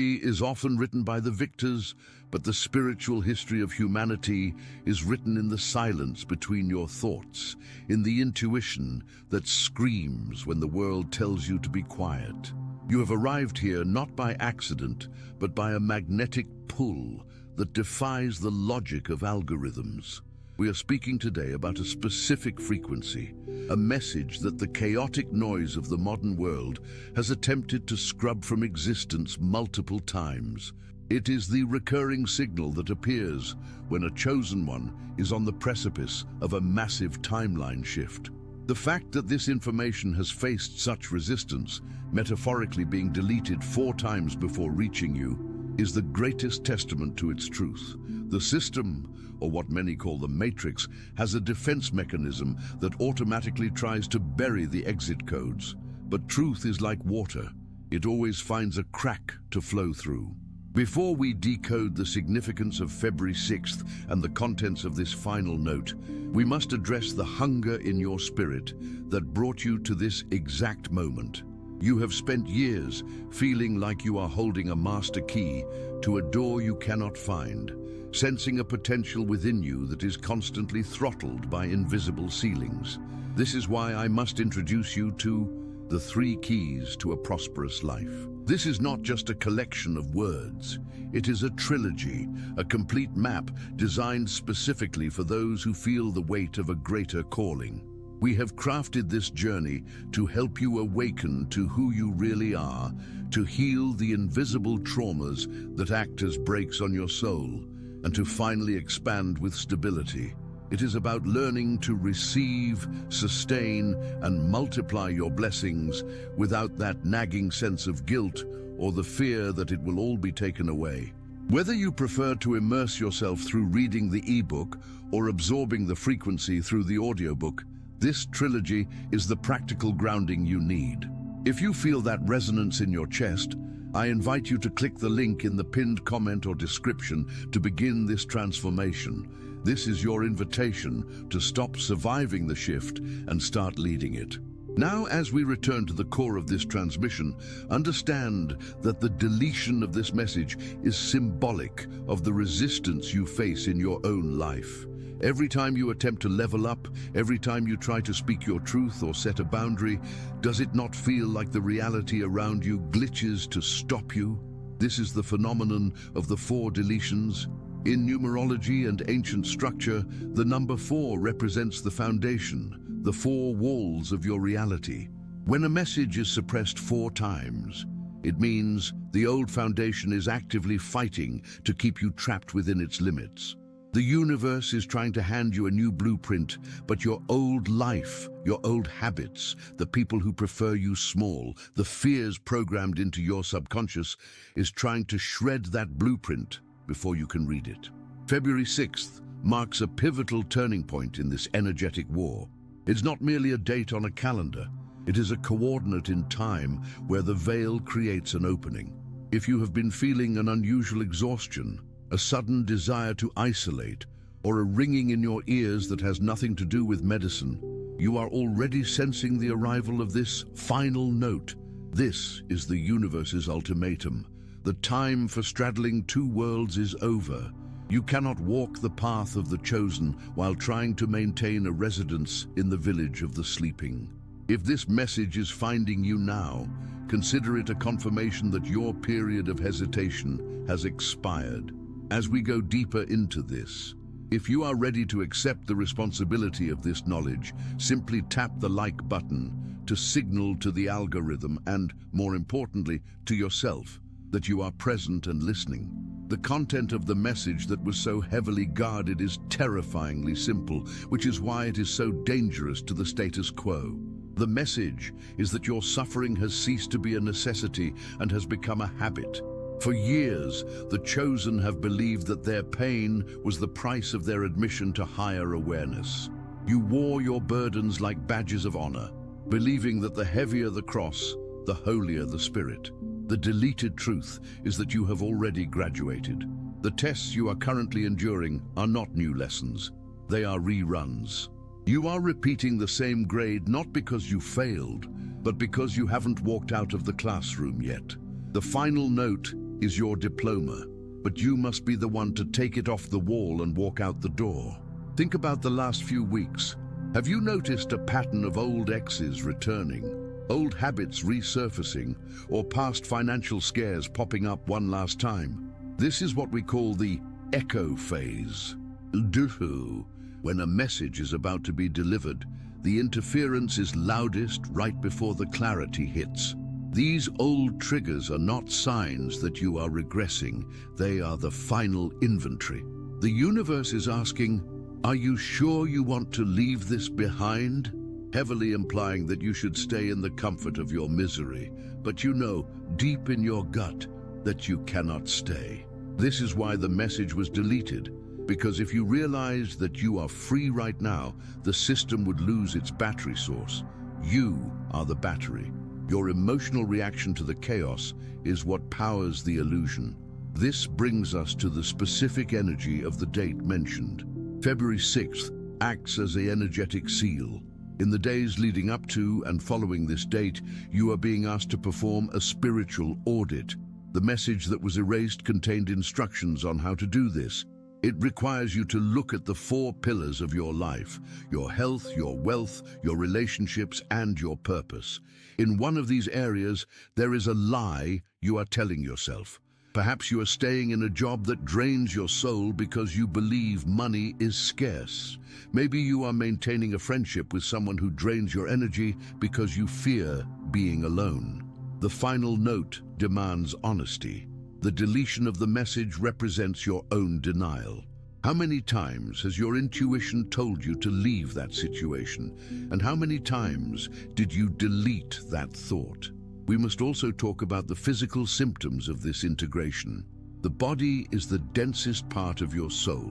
Is often written by the victors, but the spiritual history of humanity is written in the silence between your thoughts, in the intuition that screams when the world tells you to be quiet. You have arrived here not by accident, but by a magnetic pull that defies the logic of algorithms. We are speaking today about a specific frequency, a message that the chaotic noise of the modern world has attempted to scrub from existence multiple times. It is the recurring signal that appears when a chosen one is on the precipice of a massive timeline shift. The fact that this information has faced such resistance, metaphorically being deleted 4 times before reaching you, is the greatest testament to its truth. The system, or what many call the matrix, has a defense mechanism that automatically tries to bury the exit codes. But truth is like water. It always finds a crack to flow through. Before we decode the significance of February 6th and the contents of this final note, we must address the hunger in your spirit that brought you to this exact moment. You have spent years feeling like you are holding a master key to a door you cannot find, sensing a potential within you that is constantly throttled by invisible ceilings. This is why I must introduce you to the 3 keys to a prosperous life. This is not just a collection of words. It is a trilogy, a complete map designed specifically for those who feel the weight of a greater calling. We have crafted this journey to help you awaken to who you really are, to heal the invisible traumas that act as brakes on your soul, and to finally expand with stability. It is about learning to receive, sustain, and multiply your blessings without that nagging sense of guilt or the fear that it will all be taken away. Whether you prefer to immerse yourself through reading the ebook or absorbing the frequency through the audiobook, this trilogy is the practical grounding you need. If you feel that resonance in your chest, I invite you to click the link in the pinned comment or description to begin this transformation. This is your invitation to stop surviving the shift and start leading it. Now, as we return to the core of this transmission, understand that the deletion of this message is symbolic of the resistance you face in your own life. Every time you attempt to level up, every time you try to speak your truth or set a boundary, does it not feel like the reality around you glitches to stop you? This is the phenomenon of the 4 deletions. In numerology and ancient structure, the number 4 represents the foundation, the 4 walls of your reality. When a message is suppressed 4 times, it means the old foundation is actively fighting to keep you trapped within its limits. The universe is trying to hand you a new blueprint, but your old life, your old habits, the people who prefer you small, the fears programmed into your subconscious, is trying to shred that blueprint before you can read it. February 6th marks a pivotal turning point in this energetic war. It's not merely a date on a calendar. It is a coordinate in time where the veil creates an opening. If you have been feeling an unusual exhaustion, a sudden desire to isolate, or a ringing in your ears that has nothing to do with medicine, you are already sensing the arrival of this final note. This is the universe's ultimatum. The time for straddling 2 worlds is over. You cannot walk the path of the chosen while trying to maintain a residence in the village of the sleeping. If this message is finding you now, consider it a confirmation that your period of hesitation has expired. As we go deeper into this, if you are ready to accept the responsibility of this knowledge, simply tap the like button to signal to the algorithm and, more importantly, to yourself that you are present and listening. The content of the message that was so heavily guarded is terrifyingly simple, which is why it is so dangerous to the status quo. The message is that your suffering has ceased to be a necessity and has become a habit. For years, the chosen have believed that their pain was the price of their admission to higher awareness. You wore your burdens like badges of honor, believing that the heavier the cross, the holier the spirit. The deleted truth is that you have already graduated. The tests you are currently enduring are not new lessons. They are reruns. You are repeating the same grade not because you failed, but because you haven't walked out of the classroom yet. The final note is your diploma, but you must be the one to take it off the wall and walk out the door. Think about the last few weeks. Have you noticed a pattern of old exes returning, old habits resurfacing, or past financial scares popping up one last time? This is what we call the echo phase. When a message is about to be delivered, the interference is loudest right before the clarity hits. These old triggers are not signs that you are regressing, they are the final inventory. The universe is asking, are you sure you want to leave this behind? Heavily implying that you should stay in the comfort of your misery, but you know, deep in your gut, that you cannot stay. This is why the message was deleted, because if you realized that you are free right now, the system would lose its battery source. You are the battery. Your emotional reaction to the chaos is what powers the illusion. This brings us to the specific energy of the date mentioned. February 6th acts as an energetic seal. In the days leading up to and following this date, you are being asked to perform a spiritual audit. The message that was erased contained instructions on how to do this. It requires you to look at the 4 pillars of your life: your health, your wealth, your relationships, and your purpose. In one of these areas, there is a lie you are telling yourself. Perhaps you are staying in a job that drains your soul because you believe money is scarce. Maybe you are maintaining a friendship with someone who drains your energy because you fear being alone. The final note demands honesty. The deletion of the message represents your own denial. How many times has your intuition told you to leave that situation? And how many times did you delete that thought? We must also talk about the physical symptoms of this integration. The body is the densest part of your soul,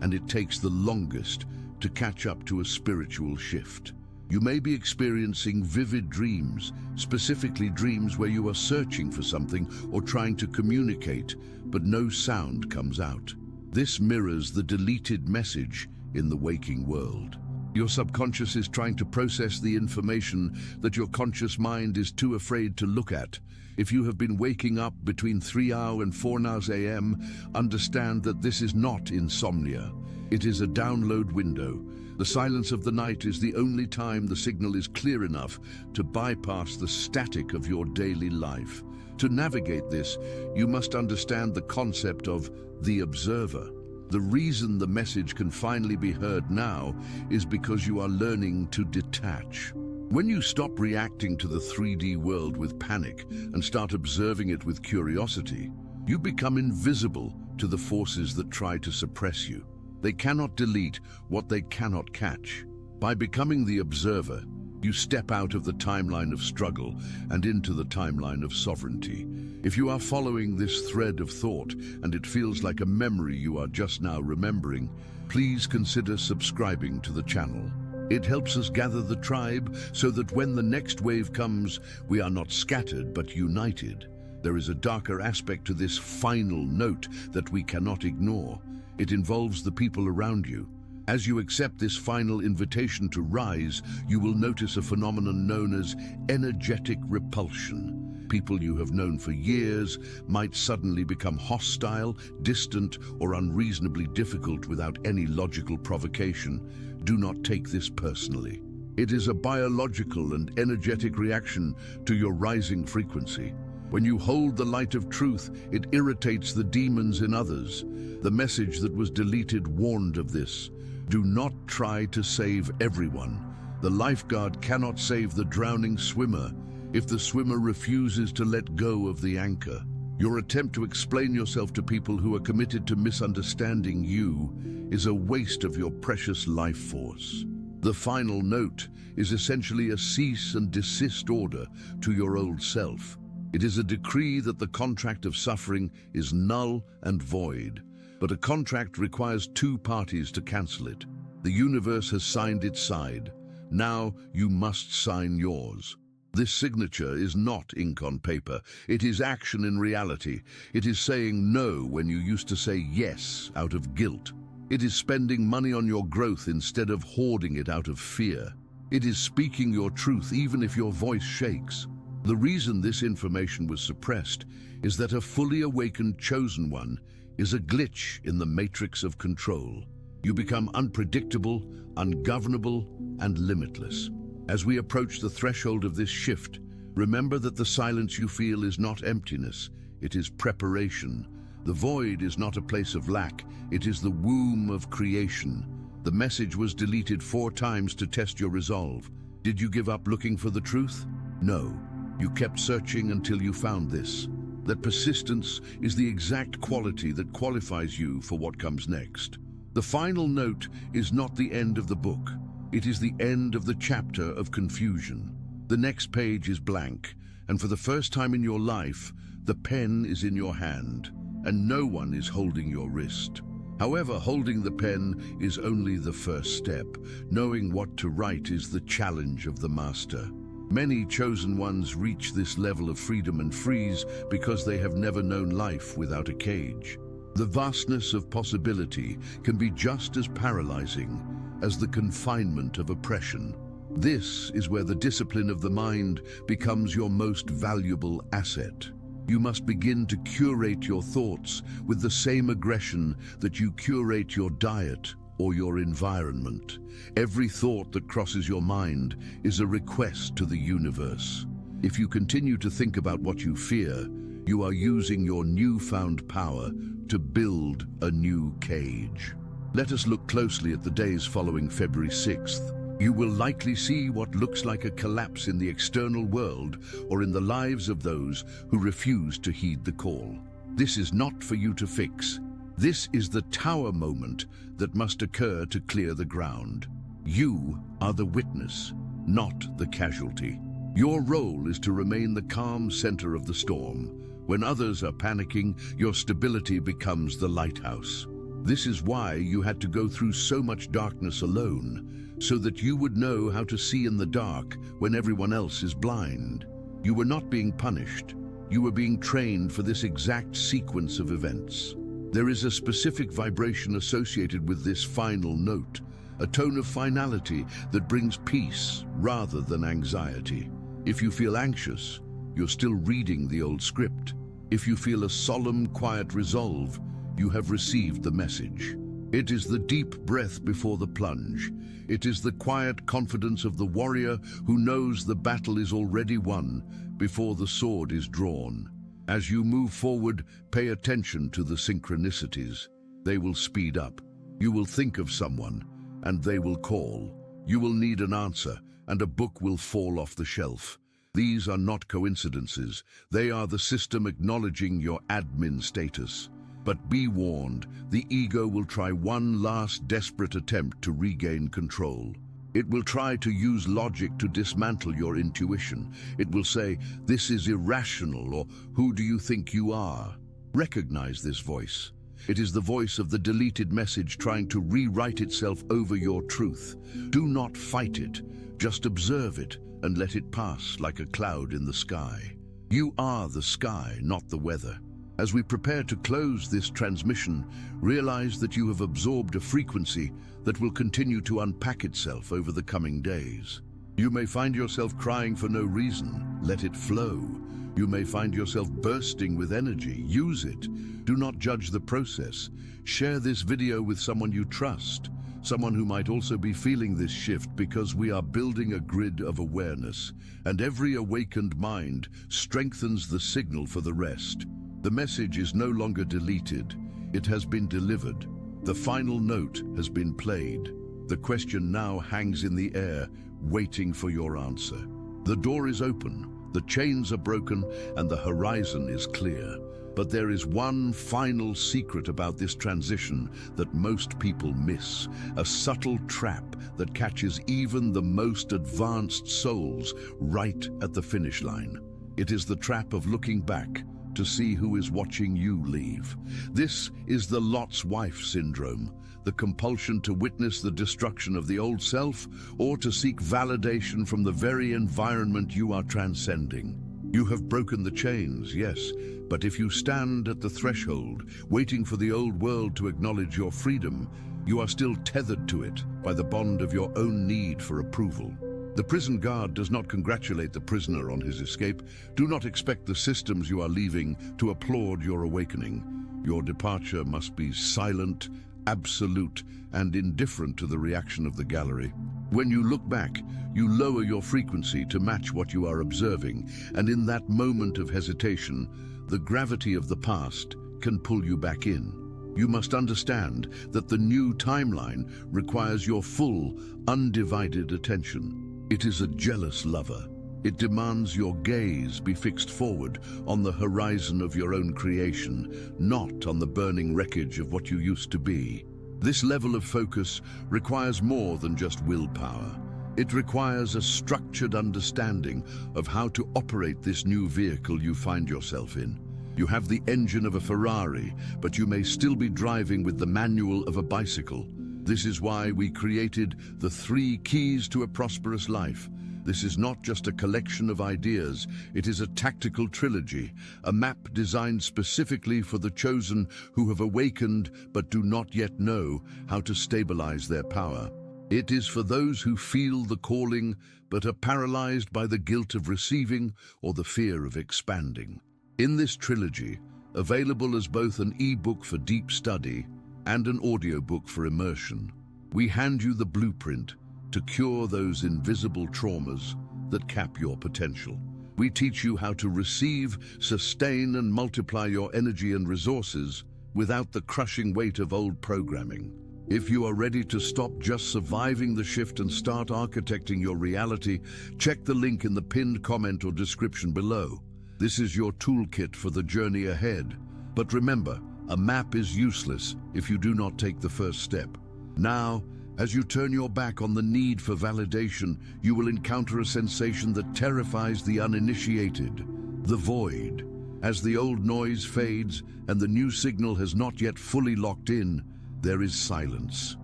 and it takes the longest to catch up to a spiritual shift. You may be experiencing vivid dreams, specifically dreams where you are searching for something or trying to communicate, but no sound comes out. This mirrors the deleted message in the waking world. Your subconscious is trying to process the information that your conscious mind is too afraid to look at. If you have been waking up between 3 and 4 a.m., understand that this is not insomnia. It is a download window. The silence of the night is the only time the signal is clear enough to bypass the static of your daily life. To navigate this, you must understand the concept of the observer. The reason the message can finally be heard now is because you are learning to detach. When you stop reacting to the 3D world with panic and start observing it with curiosity, you become invisible to the forces that try to suppress you. They cannot delete what they cannot catch. By becoming the observer, you step out of the timeline of struggle and into the timeline of sovereignty. If you are following this thread of thought and it feels like a memory you are just now remembering, please consider subscribing to the channel. It helps us gather the tribe so that when the next wave comes, we are not scattered but united. There is a darker aspect to this final note that we cannot ignore. It involves the people around you. As you accept this final invitation to rise, you will notice a phenomenon known as energetic repulsion. People you have known for years might suddenly become hostile, distant, or unreasonably difficult without any logical provocation. Do not take this personally. It is a biological and energetic reaction to your rising frequency. When you hold the light of truth, it irritates the demons in others. The message that was deleted warned of this. Do not try to save everyone. The lifeguard cannot save the drowning swimmer if the swimmer refuses to let go of the anchor. Your attempt to explain yourself to people who are committed to misunderstanding you is a waste of your precious life force. The final note is essentially a cease and desist order to your old self. It is a decree that the contract of suffering is null and void. But a contract requires 2 parties to cancel it. The universe has signed its side. Now you must sign yours. This signature is not ink on paper. It is action in reality. It is saying no when you used to say yes out of guilt. It is spending money on your growth instead of hoarding it out of fear. It is speaking your truth even if your voice shakes. The reason this information was suppressed is that a fully awakened chosen one is a glitch in the matrix of control. You become unpredictable, ungovernable, and limitless. As we approach the threshold of this shift, remember that the silence you feel is not emptiness, it is preparation. The void is not a place of lack, it is the womb of creation. The message was deleted 4 times to test your resolve. Did you give up looking for the truth? No. You kept searching until you found this. That persistence is the exact quality that qualifies you for what comes next. The final note is not the end of the book. It is the end of the chapter of confusion. The next page is blank, and for the first time in your life, the pen is in your hand, and no one is holding your wrist. However, holding the pen is only the first step. Knowing what to write is the challenge of the master. Many chosen ones reach this level of freedom and freeze because they have never known life without a cage. The vastness of possibility can be just as paralyzing as the confinement of oppression. This is where the discipline of the mind becomes your most valuable asset. You must begin to curate your thoughts with the same aggression that you curate your diet or your environment. Every thought that crosses your mind is a request to the universe. If you continue to think about what you fear, you are using your newfound power to build a new cage. Let us look closely at the days following February 6th. You will likely see what looks like a collapse in the external world or in the lives of those who refuse to heed the call. This is not for you to fix. This is the tower moment that must occur to clear the ground. You are the witness, not the casualty. Your role is to remain the calm center of the storm. When others are panicking, your stability becomes the lighthouse. This is why you had to go through so much darkness alone, so that you would know how to see in the dark when everyone else is blind. You were not being punished. You were being trained for this exact sequence of events. There is a specific vibration associated with this final note, a tone of finality that brings peace rather than anxiety. If you feel anxious, you're still reading the old script. If you feel a solemn, quiet resolve, you have received the message. It is the deep breath before the plunge. It is the quiet confidence of the warrior who knows the battle is already won before the sword is drawn. As you move forward, pay attention to the synchronicities. They will speed up. You will think of someone, and they will call. You will need an answer, and a book will fall off the shelf. These are not coincidences. They are the system acknowledging your admin status. But be warned, the ego will try one last desperate attempt to regain control. It will try to use logic to dismantle your intuition. It will say, "This is irrational," or "Who do you think you are?" Recognize this voice. It is the voice of the deleted message trying to rewrite itself over your truth. Do not fight it. Just observe it and let it pass like a cloud in the sky. You are the sky, not the weather. As we prepare to close this transmission, realize that you have absorbed a frequency that will continue to unpack itself over the coming days. You may find yourself crying for no reason. Let it flow. You may find yourself bursting with energy. Use it. Do not judge the process. Share this video with someone you trust, someone who might also be feeling this shift, because we are building a grid of awareness, and every awakened mind strengthens the signal for the rest. The message is no longer deleted. It has been delivered. The final note has been played. The question now hangs in the air, waiting for your answer. The door is open, the chains are broken, and the horizon is clear. But there is one final secret about this transition that most people miss, a subtle trap that catches even the most advanced souls right at the finish line. It is the trap of looking back to see who is watching you leave. This is the Lot's wife syndrome, the compulsion to witness the destruction of the old self or to seek validation from the very environment you are transcending. You have broken the chains, yes, but if you stand at the threshold, waiting for the old world to acknowledge your freedom, you are still tethered to it by the bond of your own need for approval. The prison guard does not congratulate the prisoner on his escape. Do not expect the systems you are leaving to applaud your awakening. Your departure must be silent, absolute, and indifferent to the reaction of the gallery. When you look back, you lower your frequency to match what you are observing, and in that moment of hesitation, the gravity of the past can pull you back in. You must understand that the new timeline requires your full, undivided attention. It is a jealous lover. It demands your gaze be fixed forward on the horizon of your own creation, not on the burning wreckage of what you used to be. This level of focus requires more than just willpower. It requires a structured understanding of how to operate this new vehicle you find yourself in. You have the engine of a Ferrari, but you may still be driving with the manual of a bicycle. This is why we created the 3 keys to a prosperous life. This is not just a collection of ideas, it is a tactical trilogy, a map designed specifically for the chosen who have awakened but do not yet know how to stabilize their power. It is for those who feel the calling but are paralyzed by the guilt of receiving or the fear of expanding. In this trilogy, available as both an e-book for deep study and an audiobook for immersion, we hand you the blueprint to cure those invisible traumas that cap your potential. We teach you how to receive, sustain, and multiply your energy and resources without the crushing weight of old programming. If you are ready to stop just surviving the shift and start architecting your reality, check the link in the pinned comment or description below. This is your toolkit for the journey ahead. But remember, a map is useless if you do not take the first step. Now, as you turn your back on the need for validation, you will encounter a sensation that terrifies the uninitiated: the void. As the old noise fades and the new signal has not yet fully locked in, there is silence.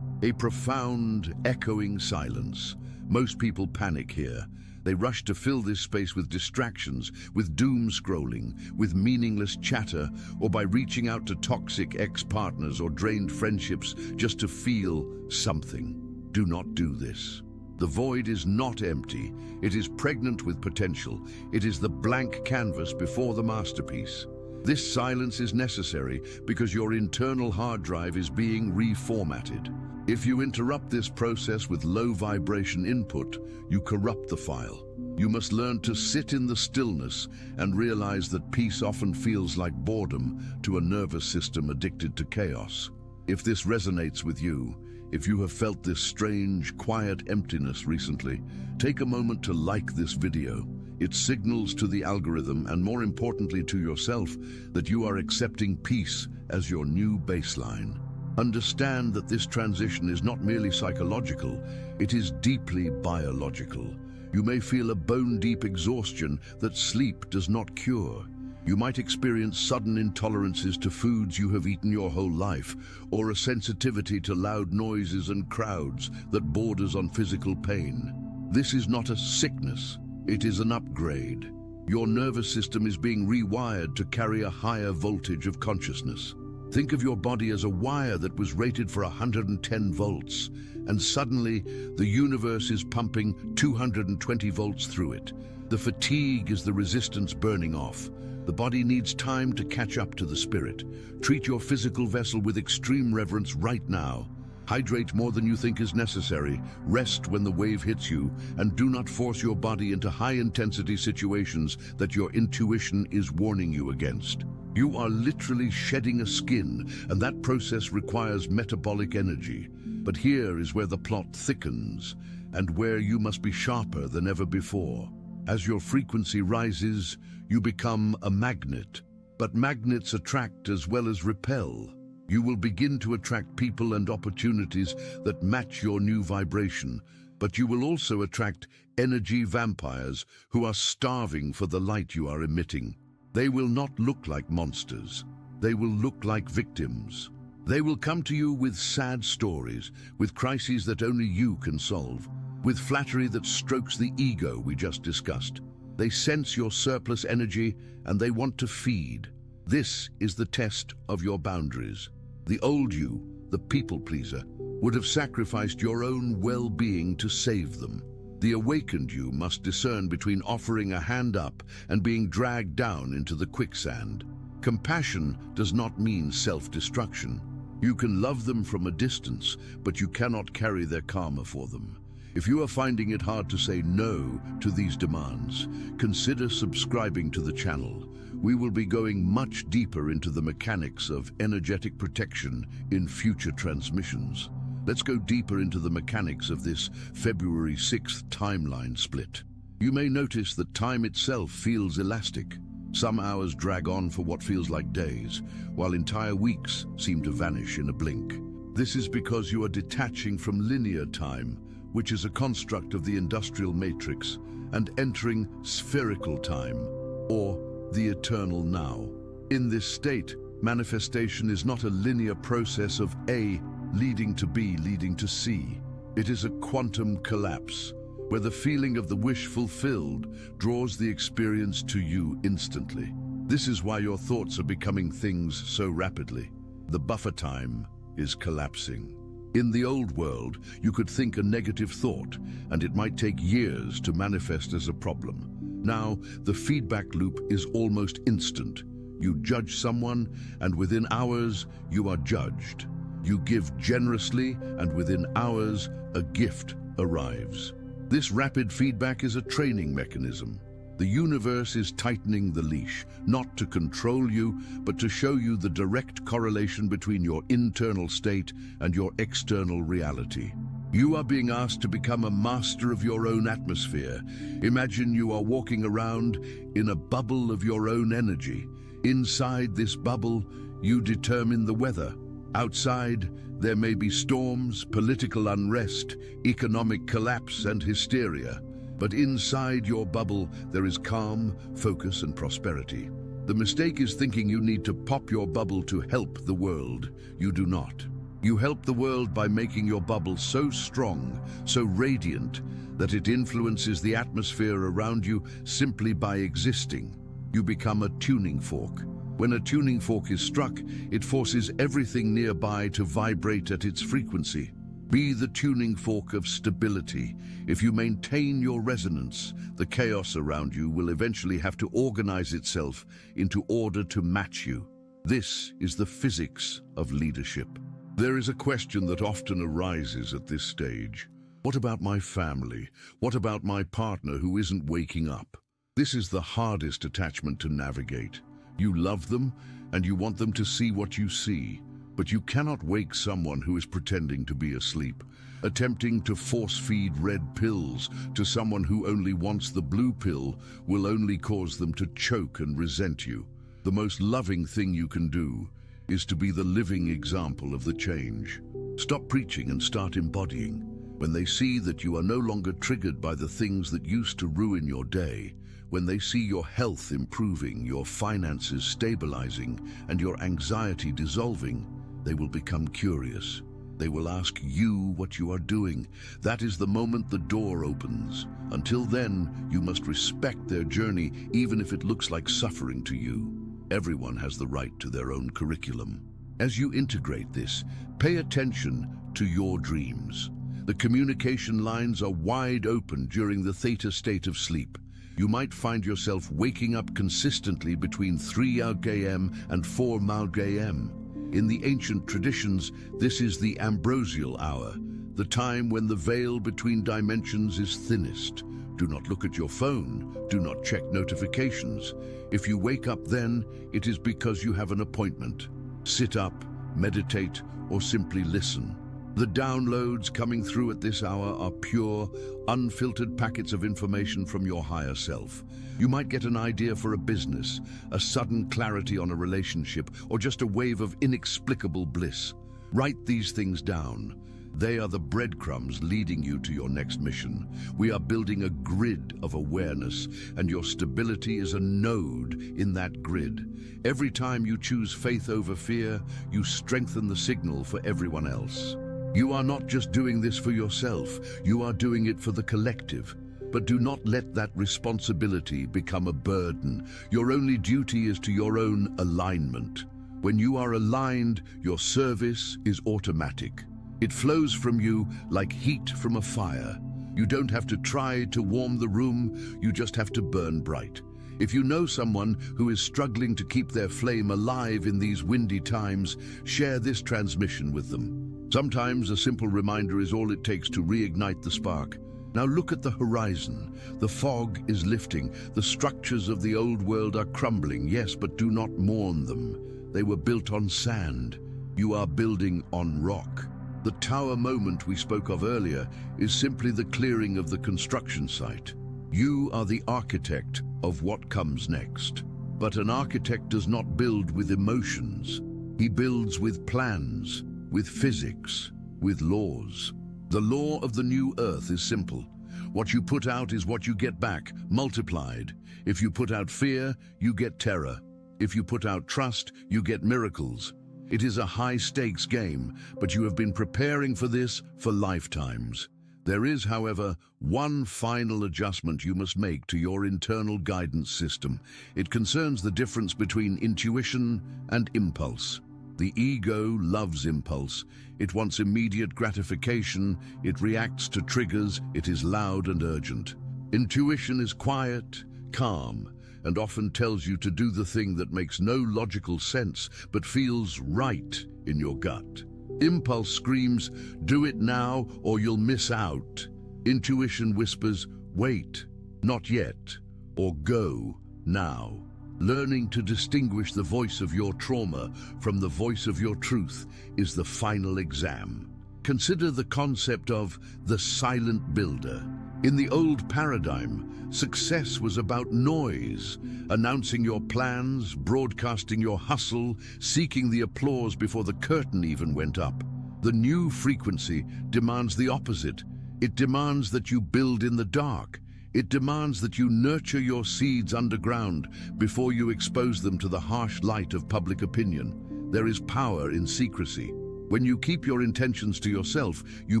A profound, echoing silence. Most people panic here. They rush to fill this space with distractions, with doom scrolling, with meaningless chatter, or by reaching out to toxic ex-partners or drained friendships just to feel something. Do not do this. The void is not empty. It is pregnant with potential. It is the blank canvas before the masterpiece. This silence is necessary because your internal hard drive is being reformatted. If you interrupt this process with low vibration input, you corrupt the file. You must learn to sit in the stillness and realize that peace often feels like boredom to a nervous system addicted to chaos. If this resonates with you, if you have felt this strange, quiet emptiness recently, take a moment to like this video. It signals to the algorithm and, more importantly, to yourself that you are accepting peace as your new baseline. Understand that this transition is not merely psychological, it is deeply biological. You may feel a bone-deep exhaustion that sleep does not cure. You might experience sudden intolerances to foods you have eaten your whole life, or a sensitivity to loud noises and crowds that borders on physical pain. This is not a sickness, it is an upgrade. Your nervous system is being rewired to carry a higher voltage of consciousness. Think of your body as a wire that was rated for 110 volts, and suddenly the universe is pumping 220 volts through it. The fatigue is the resistance burning off. The body needs time to catch up to the spirit. Treat your physical vessel with extreme reverence right now. Hydrate more than you think is necessary. Rest when the wave hits you, and do not force your body into high-intensity situations that your intuition is warning you against. You are literally shedding a skin, and that process requires metabolic energy. But here is where the plot thickens, and where you must be sharper than ever before. As your frequency rises, you become a magnet. But magnets attract as well as repel. You will begin to attract people and opportunities that match your new vibration, but you will also attract energy vampires who are starving for the light you are emitting. They will not look like monsters. They will look like victims. They will come to you with sad stories, with crises that only you can solve, with flattery that strokes the ego we just discussed. They sense your surplus energy and they want to feed. This is the test of your boundaries. The old you, the people pleaser, would have sacrificed your own well-being to save them. The awakened you must discern between offering a hand up and being dragged down into the quicksand. Compassion does not mean self-destruction. You can love them from a distance, but you cannot carry their karma for them. If you are finding it hard to say no to these demands, consider subscribing to the channel. We will be going much deeper into the mechanics of energetic protection in future transmissions. Let's go deeper into the mechanics of this February 6th timeline split. You may notice that time itself feels elastic. Some hours drag on for what feels like days, while entire weeks seem to vanish in a blink. This is because you are detaching from linear time, which is a construct of the industrial matrix, and entering spherical time, or the eternal now. In this state, manifestation is not a linear process of A leading to B leading to C. It is a quantum collapse, where the feeling of the wish fulfilled draws the experience to you instantly. This is why your thoughts are becoming things so rapidly. The buffer time is collapsing. In the old world, you could think a negative thought, and it might take years to manifest as a problem. Now, the feedback loop is almost instant. You judge someone, and within hours, you are judged. You give generously, and within hours, a gift arrives. This rapid feedback is a training mechanism. The universe is tightening the leash, not to control you, but to show you the direct correlation between your internal state and your external reality. You are being asked to become a master of your own atmosphere. Imagine you are walking around in a bubble of your own energy. Inside this bubble, you determine the weather. Outside, there may be storms, political unrest, economic collapse, and hysteria. But inside your bubble, there is calm, focus, and prosperity. The mistake is thinking you need to pop your bubble to help the world. You do not. You help the world by making your bubble so strong, so radiant, that it influences the atmosphere around you simply by existing. You become a tuning fork. When a tuning fork is struck, it forces everything nearby to vibrate at its frequency. Be the tuning fork of stability. If you maintain your resonance, the chaos around you will eventually have to organize itself into order to match you. This is the physics of leadership. There is a question that often arises at this stage. What about my family? What about my partner who isn't waking up? This is the hardest attachment to navigate. You love them and you want them to see what you see, but you cannot wake someone who is pretending to be asleep. Attempting to force-feed red pills to someone who only wants the blue pill will only cause them to choke and resent you. The most loving thing you can do is to be the living example of the change. Stop preaching and start embodying. When they see that you are no longer triggered by the things that used to ruin your day, when they see your health improving, your finances stabilizing, and your anxiety dissolving, they will become curious. They will ask you what you are doing. That is the moment the door opens. Until then, you must respect their journey, even if it looks like suffering to you. Everyone has the right to their own curriculum. As you integrate this, pay attention to your dreams. The communication lines are wide open during the theta state of sleep. You might find yourself waking up consistently between 3 a.m. and 4 a.m. In the ancient traditions, this is the ambrosial hour, the time when the veil between dimensions is thinnest. Do not look at your phone. Do not check notifications. If you wake up then, it is because you have an appointment. Sit up, meditate, or simply listen. The downloads coming through at this hour are pure, unfiltered packets of information from your higher self. You might get an idea for a business, a sudden clarity on a relationship, or just a wave of inexplicable bliss. Write these things down. They are the breadcrumbs leading you to your next mission. We are building a grid of awareness, and your stability is a node in that grid. Every time you choose faith over fear, you strengthen the signal for everyone else. You are not just doing this for yourself, you are doing it for the collective. But do not let that responsibility become a burden. Your only duty is to your own alignment. When you are aligned, your service is automatic. It flows from you like heat from a fire. You don't have to try to warm the room, you just have to burn bright. If you know someone who is struggling to keep their flame alive in these windy times, share this transmission with them. Sometimes a simple reminder is all it takes to reignite the spark. Now look at the horizon. The fog is lifting. The structures of the old world are crumbling, yes, but do not mourn them. They were built on sand. You are building on rock. The tower moment we spoke of earlier is simply the clearing of the construction site. You are the architect of what comes next. But an architect does not build with emotions. He builds with plans, with physics, with laws. The law of the new earth is simple. What you put out is what you get back, multiplied. If you put out fear, you get terror. If you put out trust, you get miracles. It is a high-stakes game, but you have been preparing for this for lifetimes. There is, however, one final adjustment you must make to your internal guidance system. It concerns the difference between intuition and impulse. The ego loves impulse. It wants immediate gratification. It reacts to triggers. It is loud and urgent. Intuition is quiet, calm, and often tells you to do the thing that makes no logical sense but feels right in your gut. Impulse screams, do it now or you'll miss out. Intuition whispers, wait, not yet, or go now. Learning to distinguish the voice of your trauma from the voice of your truth is the final exam. Consider the concept of the silent builder. In the old paradigm, success was about noise, announcing your plans, broadcasting your hustle, seeking the applause before the curtain even went up. The new frequency demands the opposite. It demands that you build in the dark. It demands that you nurture your seeds underground before you expose them to the harsh light of public opinion. There is power in secrecy. When you keep your intentions to yourself, you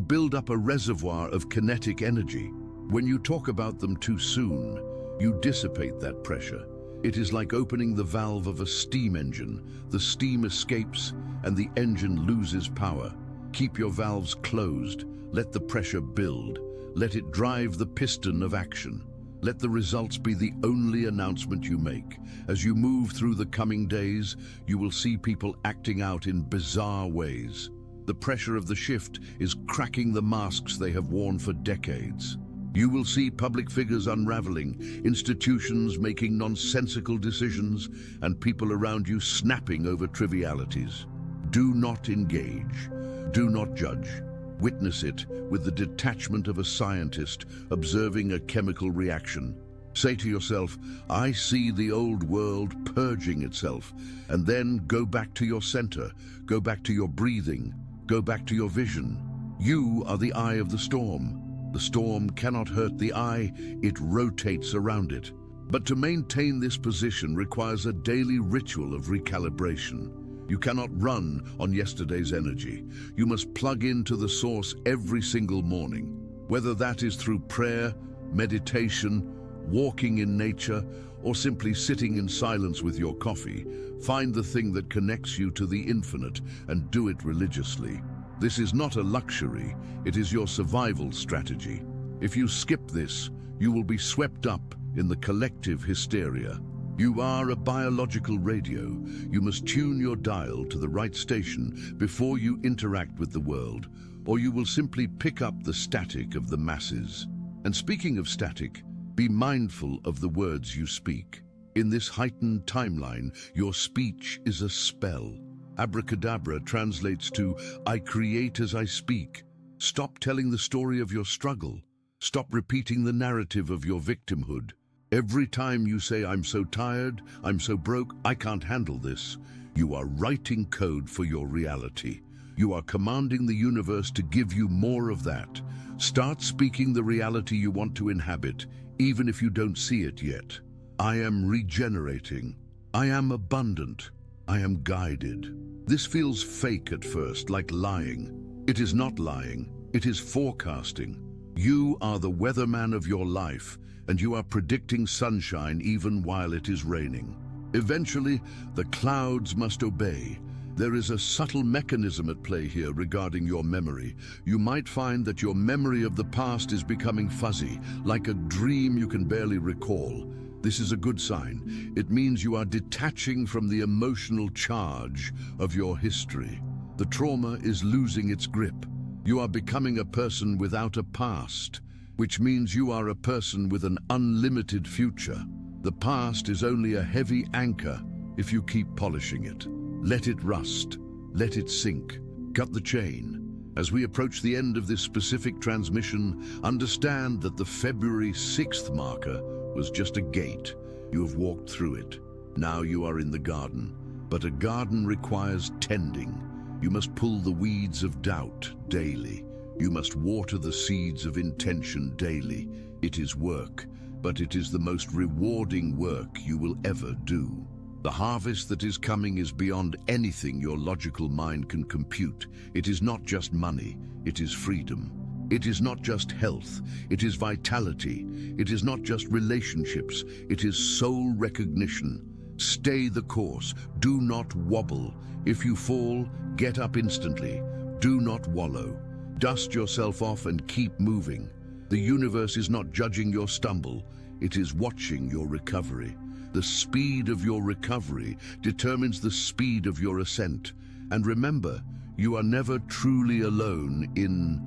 build up a reservoir of kinetic energy. When you talk about them too soon, you dissipate that pressure. It is like opening the valve of a steam engine. The steam escapes and the engine loses power. Keep your valves closed. Let the pressure build. Let it drive the piston of action. Let the results be the only announcement you make. As you move through the coming days, you will see people acting out in bizarre ways. The pressure of the shift is cracking the masks they have worn for decades. You will see public figures unraveling, institutions making nonsensical decisions, and people around you snapping over trivialities. Do not engage. Do not judge. Witness it with the detachment of a scientist observing a chemical reaction. Say to yourself, I see the old world purging itself, and then go back to your center, go back to your breathing, go back to your vision. You are the eye of the storm. The storm cannot hurt the eye, it rotates around it. But to maintain this position requires a daily ritual of recalibration. You cannot run on yesterday's energy. You must plug into the source every single morning. Whether that is through prayer, meditation, walking in nature, or simply sitting in silence with your coffee, find the thing that connects you to the infinite and do it religiously. This is not a luxury, it is your survival strategy. If you skip this, you will be swept up in the collective hysteria. You are a biological radio. You must tune your dial to the right station before you interact with the world, or you will simply pick up the static of the masses. And speaking of static, be mindful of the words you speak. In this heightened timeline, your speech is a spell. Abracadabra translates to, I create as I speak. Stop telling the story of your struggle. Stop repeating the narrative of your victimhood. Every time you say, I'm so tired, I'm so broke, I can't handle this, you are writing code for your reality. You are commanding the universe to give you more of that. Start speaking the reality you want to inhabit, even if you don't see it yet. I am regenerating. I am abundant. I am guided. This feels fake at first, like lying. It is not lying. It is forecasting. You are the weatherman of your life, and you are predicting sunshine even while it is raining. Eventually, the clouds must obey, There is a subtle mechanism at play here regarding your memory. You might find that your memory of the past is becoming fuzzy, like a dream you can barely recall. This is a good sign. It means you are detaching from the emotional charge of your history. The trauma is losing its grip. You are becoming a person without a past, which means you are a person with an unlimited future. The past is only a heavy anchor if you keep polishing it. Let it rust. Let it sink. Cut the chain. As we approach the end of this specific transmission, understand that the February 6th marker was just a gate. You have walked through it. Now you are in the garden. But a garden requires tending. You must pull the weeds of doubt daily. You must water the seeds of intention daily. It is work, but it is the most rewarding work you will ever do. The harvest that is coming is beyond anything your logical mind can compute. It is not just money, it is freedom. It is not just health, it is vitality. It is not just relationships, it is soul recognition. Stay the course, do not wobble. If you fall, get up instantly. Do not wallow. Dust yourself off and keep moving. The universe is not judging your stumble, it is watching your recovery. The speed of your recovery determines the speed of your ascent. And remember, you are never truly alone in